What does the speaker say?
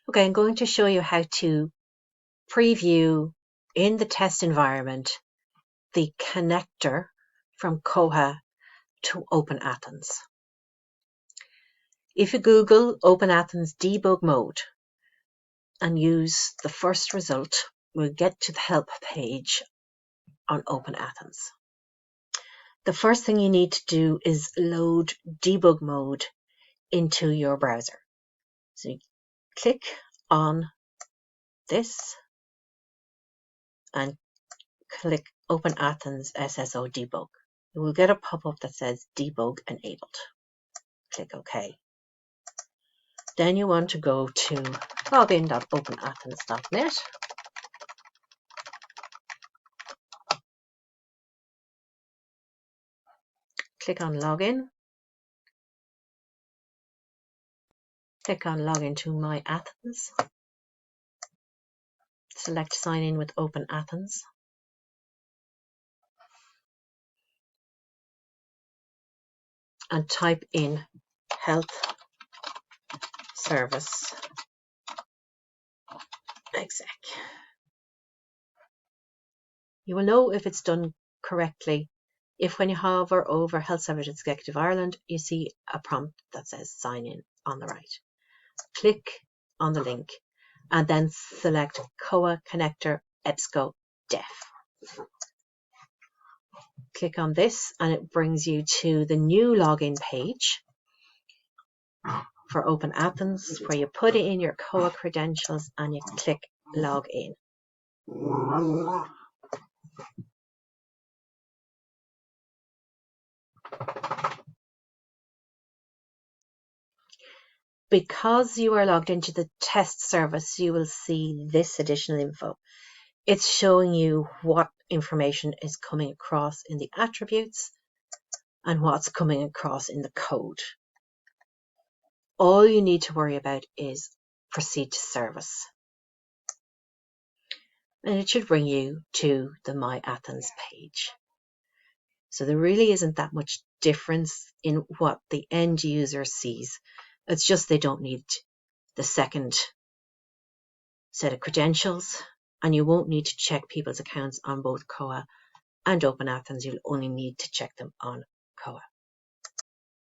Okay, I'm going to show you how to preview in the test environment the connector from Koha to OpenAthens. If you Google OpenAthens debug mode and use the first result, we'll get to the help page on OpenAthens. The first thing you need to do is load debug mode into your browser. So you click on this and click OpenAthens SSO debug. You will get a pop-up that says debug enabled. Click OK. Then you want to go to login.openathens.net. Click on login. Click on login to my Athens. Select sign in with OpenAthens. And type in health service exec. You will know if it's done correctly if when you hover over Health Service Executive Ireland, you see a prompt that says sign in on the right. Click on the link and then select Koha Connector EBSCO Def. Click on this and it brings you to the new login page for OpenAthens where you put in your Koha credentials and you click log in. Because you are logged into the test service, you will see this additional info. It's showing you what information is coming across in the attributes and what's coming across in the code. All you need to worry about is proceed to service. And it should bring you to the My Athens page. So there really isn't that much difference in what the end user sees. It's just they don't need the second set of credentials, and you won't need to check people's accounts on both Koha and OpenAthens. You'll only need to check them on Koha.